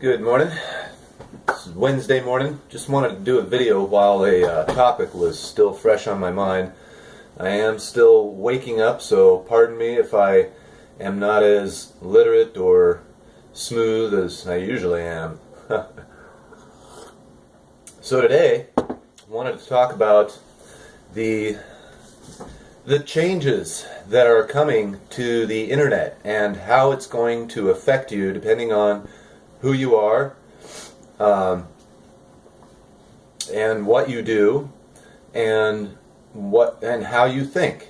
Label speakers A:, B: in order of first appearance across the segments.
A: Good morning. This is Wednesday morning. Just wanted to do a video while a topic was still fresh on my mind. I am still waking up, so pardon me if I am not as literate or smooth as I usually am. So today, I wanted to talk about the changes that are coming to the internet and how it's going to affect you depending on who you are, and what you do, and how you think.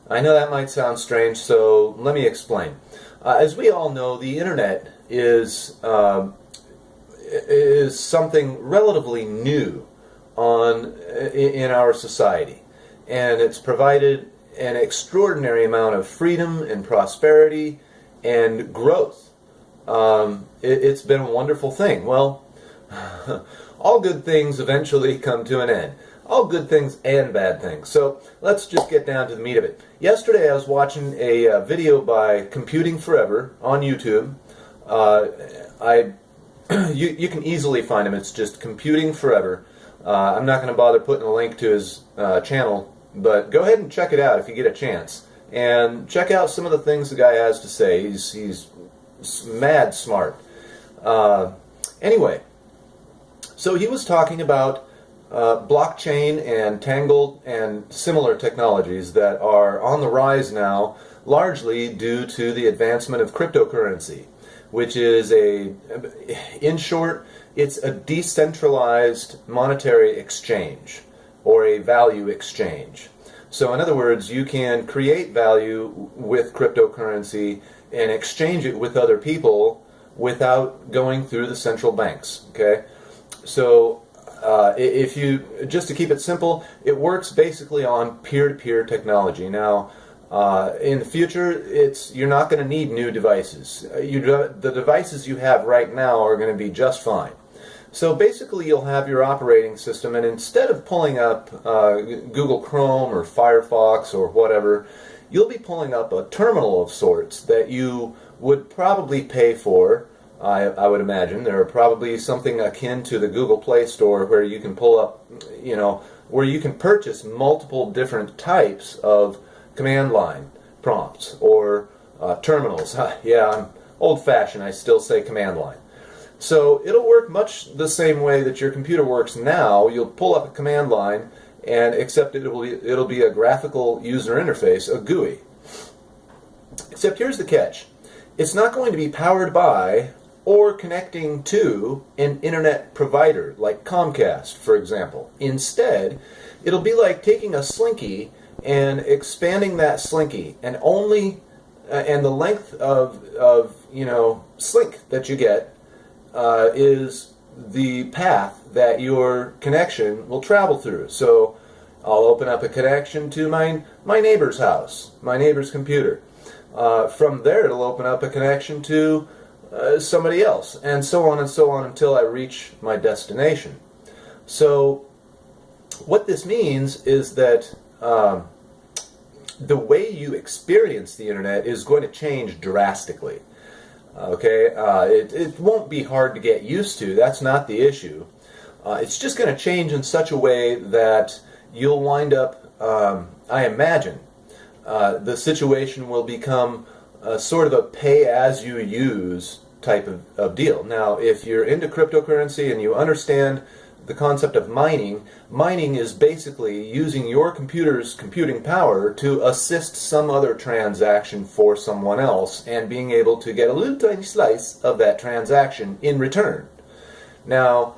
A: I know that might sound strange, so let me explain. As we all know, the internet is something relatively new in our society, and it's provided an extraordinary amount of freedom and prosperity and growth. It's been a wonderful thing. Well, all good things eventually come to an end. All good things and bad things. So let's just get down to the meat of it. Yesterday I was watching a video by Computing Forever on YouTube. You can easily find him. It's just Computing Forever. I'm not going to bother putting a link to his channel, but go ahead and check it out if you get a chance. And check out some of the things the guy has to say. He's mad smart. Anyway, so he was talking about blockchain and Tangled and similar technologies that are on the rise now, largely due to the advancement of cryptocurrency, which is in short, it's a decentralized monetary exchange or a value exchange. So in other words, you can create value with cryptocurrency and exchange it with other people without going through the central banks. Okay, so if you just to keep it simple, it works basically on peer-to-peer technology. Now, in the future, you're not going to need new devices. The devices you have right now are going to be just fine. So basically, you'll have your operating system, and instead of pulling up Google Chrome or Firefox or whatever, you'll be pulling up a terminal of sorts that you would probably pay for. I would imagine there are probably something akin to the Google Play Store where you can pull up, where you can purchase multiple different types of command line prompts or terminals. Yeah, I'm old-fashioned. I still say command line. So it'll work much the same way that your computer works now. You'll pull up a command line, and except it'll be a graphical user interface, a GUI. Except here's the catch. It's not going to be powered by or connecting to an internet provider like Comcast, for example. Instead, it'll be like taking a Slinky and expanding that Slinky, and the length of slink that you get is the path that your connection will travel through. So I'll open up a connection to my neighbor's house, my neighbor's computer. From there it'll open up a connection to somebody else, and so on until I reach my destination. So what this means is that the way you experience the internet is going to change drastically. Okay, it won't be hard to get used to. That's not the issue. It's just going to change in such a way that you'll wind up, I imagine, the situation will become sort of a pay-as-you-use type of deal. Now, if you're into cryptocurrency and you understand the concept of mining, mining is basically using your computer's computing power to assist some other transaction for someone else and being able to get a little tiny slice of that transaction in return. Now,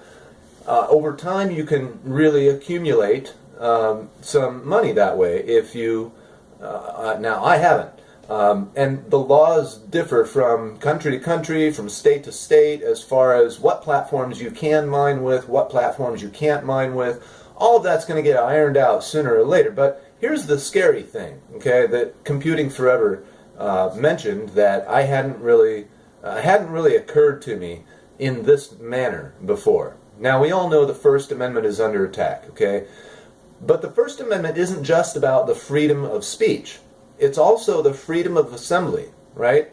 A: over time you can really accumulate some money that way if you... now, I haven't. And the laws differ from country to country, from state to state, as far as what platforms you can mine with, what platforms you can't mine with. All of that's going to get ironed out sooner or later. But here's the scary thing, okay, that Computing Forever mentioned that hadn't really occurred to me in this manner before. Now, we all know the First Amendment is under attack, okay? But the First Amendment isn't just about the freedom of speech. It's also the freedom of assembly, right?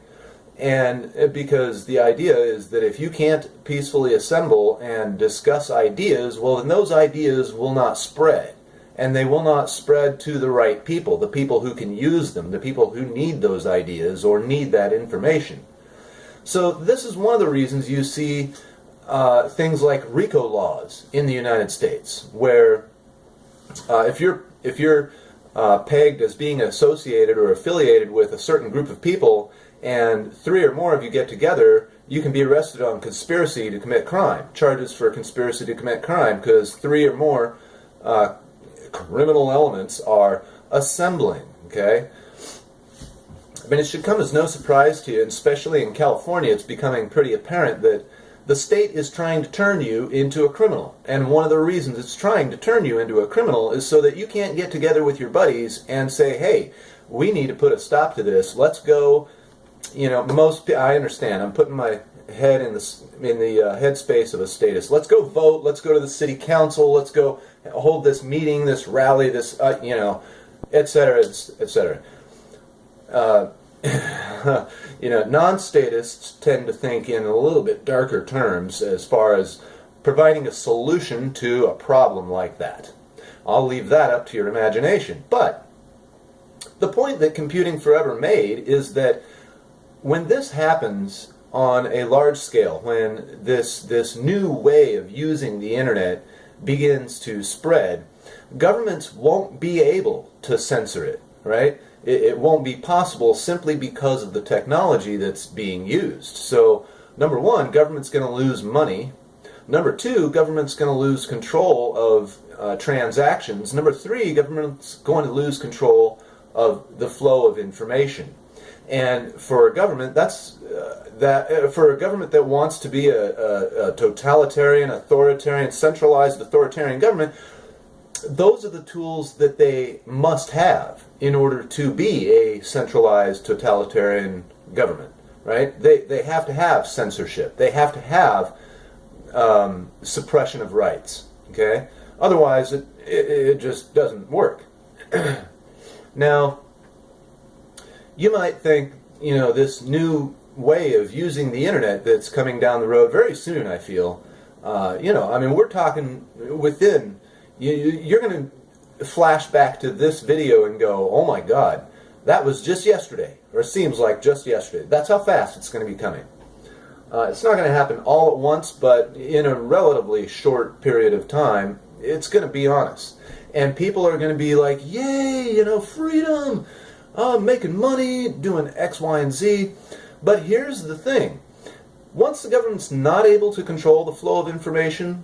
A: And because the idea is that if you can't peacefully assemble and discuss ideas, well, then those ideas will not spread. And they will not spread to the right people, the people who can use them, the people who need those ideas or need that information. So this is one of the reasons you see things like RICO laws in the United States, where if you're pegged as being associated or affiliated with a certain group of people, and 3 or more of you get together, you can be arrested on conspiracy to commit crime, charges for conspiracy to commit crime, because 3 or more criminal elements are assembling, okay? I mean, it should come as no surprise to you, and especially in California, it's becoming pretty apparent that the state is trying to turn you into a criminal. And one of the reasons it's trying to turn you into a criminal is so that you can't get together with your buddies and say, hey, we need to put a stop to this. Let's go. You know, I understand. I'm putting my head in the headspace of a statist. Let's go vote. Let's go to the city council. Let's go hold this meeting, this rally, this, et cetera, et cetera. Non-statists tend to think in a little bit darker terms as far as providing a solution to a problem like that. I'll leave that up to your imagination. But the point that Computing Forever made is that when this happens on a large scale, when this new way of using the internet begins to spread, governments won't be able to censor it, right? It won't be possible simply because of the technology that's being used. So, number one, government's going to lose money. Number two, government's going to lose control of transactions. Number three, government's going to lose control of the flow of information. And for a government, for a government that wants to be a totalitarian, authoritarian, centralized authoritarian government, those are the tools that they must have in order to be a centralized totalitarian government, right? They have to have censorship. They have to have suppression of rights, okay? Otherwise, it just doesn't work. Now, you might think, this new way of using the internet that's coming down the road very soon, I feel, we're talking within, you're going to flash back to this video and go, oh my God, that was just yesterday, or seems like just yesterday. That's how fast it's going to be coming. It's not going to happen all at once, but in a relatively short period of time, it's going to be on us. And people are going to be like, yay, freedom, making money, doing X, Y, and Z. But here's the thing. Once the government's not able to control the flow of information,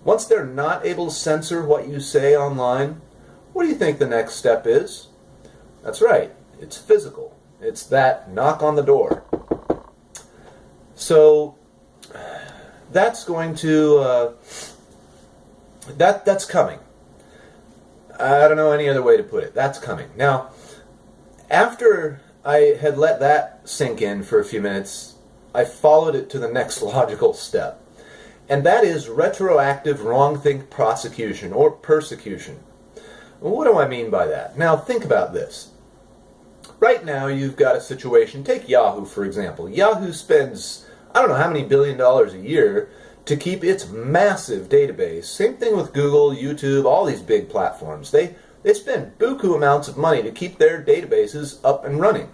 A: once they're not able to censor what you say online, what do you think the next step is? That's right. It's physical. It's that knock on the door. So that's going to that's coming. I don't know any other way to put it. That's coming. Now, after I had let that sink in for a few minutes, I followed it to the next logical step. And that is retroactive wrongthink prosecution or persecution. What do I mean by that? Now, think about this. Right now, you've got a situation. Take Yahoo, for example. Yahoo spends, I don't know how many $1 billion a year to keep its massive database. Same thing with Google, YouTube, all these big platforms. They spend buku amounts of money to keep their databases up and running.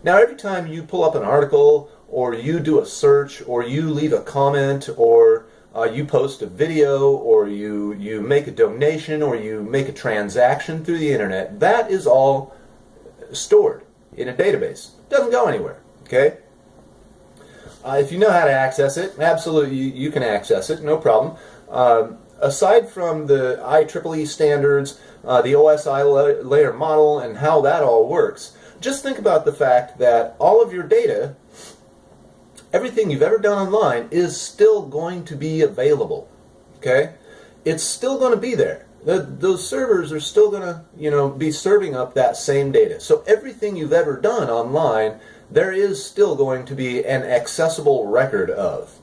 A: Now, every time you pull up an article, or you do a search, or you leave a comment, or you post a video, or you make a donation, or you make a transaction through the internet, that is all stored in a database. It doesn't go anywhere, okay? If you know how to access it, absolutely you can access it, no problem. Aside from the IEEE standards, the OSI layer model, and how that all works, just think about the fact that all of your data, everything you've ever done online, is still going to be available, okay? It's still going to be there. Those servers are still going to, be serving up that same data. So everything you've ever done online, there is still going to be an accessible record of.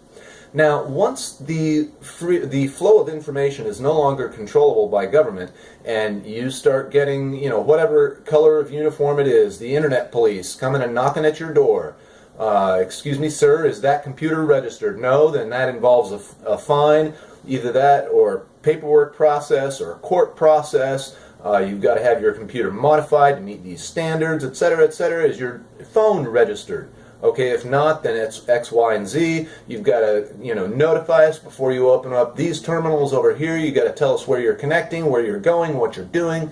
A: Now, once the flow of information is no longer controllable by government, and you start getting, whatever color of uniform it is, the internet police coming and knocking at your door, Excuse me, sir, is that computer registered? No, then that involves a fine, either that or paperwork process or a court process. You've got to have your computer modified to meet these standards, etc., etc. Is your phone registered? Okay, if not, then it's X, Y, and Z. You've got to, notify us before you open up these terminals over here. You've got to tell us where you're connecting, where you're going, what you're doing.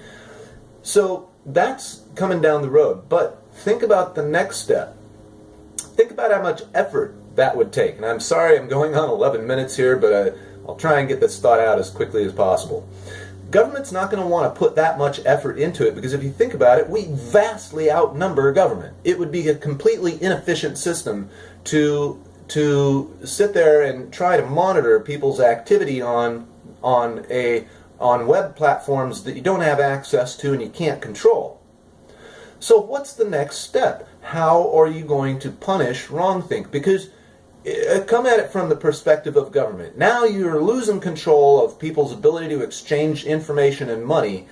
A: So that's coming down the road. But think about the next step. Think about how much effort that would take. And I'm sorry I'm going on 11 minutes here, but I'll try and get this thought out as quickly as possible. Government's not going to want to put that much effort into it because if you think about it, we vastly outnumber government. It would be a completely inefficient system to sit there and try to monitor people's activity on web platforms that you don't have access to and you can't control. So what's the next step? How are you going to punish wrongthink? Because come at it from the perspective of government. Now you're losing control of people's ability to exchange information and money,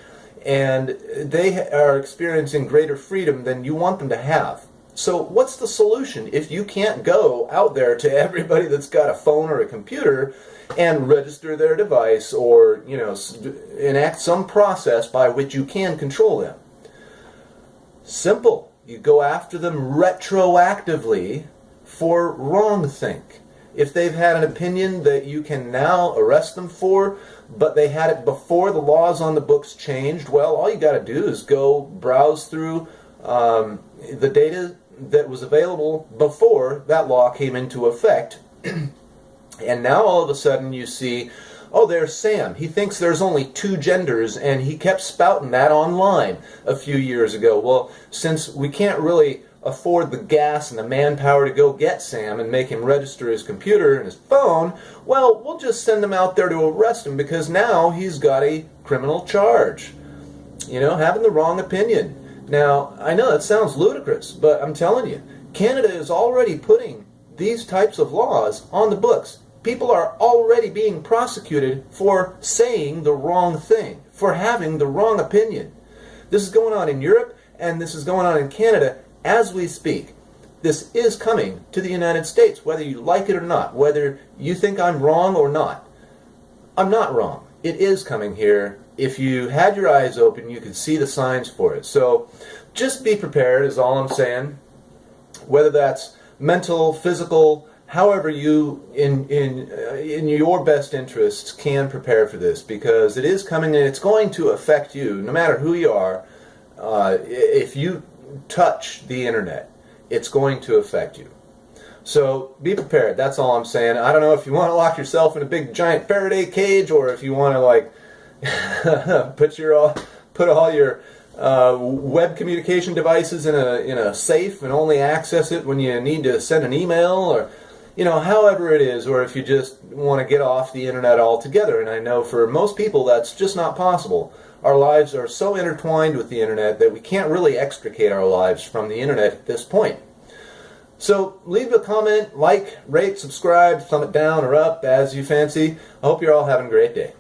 A: and they are experiencing greater freedom than you want them to have. So what's the solution if you can't go out there to everybody that's got a phone or a computer and register their device or enact some process by which you can control them? Simple. You go after them retroactively for wrongthink. If they've had an opinion that you can now arrest them for, but they had it before the laws on the books changed, well, all you got to do is go browse through the data that was available before that law came into effect. And now all of a sudden you see, oh, there's Sam. He thinks there's only 2 genders, and he kept spouting that online a few years ago. Well, since we can't really afford the gas and the manpower to go get Sam and make him register his computer and his phone, well, we'll just send him out there to arrest him because now he's got a criminal charge. Having the wrong opinion. Now, I know that sounds ludicrous, but I'm telling you, Canada is already putting these types of laws on the books. People are already being prosecuted for saying the wrong thing, for having the wrong opinion. This is going on in Europe, and this is going on in Canada as we speak. This is coming to the United States, whether you like it or not, whether you think I'm wrong or not. I'm not wrong. It is coming here. If you had your eyes open, you could see the signs for it. So just be prepared is all I'm saying. Whether that's mental, physical, however you, in your best interests, can prepare for this, because it is coming and it's going to affect you, no matter who you are. If you touch the internet, it's going to affect you. So be prepared. That's all I'm saying. I don't know if you want to lock yourself in a big giant Faraday cage, or if you want to put all your web communication devices in a safe and only access it when you need to send an email, or however it is, or if you just want to get off the internet altogether. And I know for most people that's just not possible. Our lives are so intertwined with the internet that we can't really extricate our lives from the internet at this point. So leave a comment, like, rate, subscribe, thumb it down or up as you fancy. I hope you're all having a great day.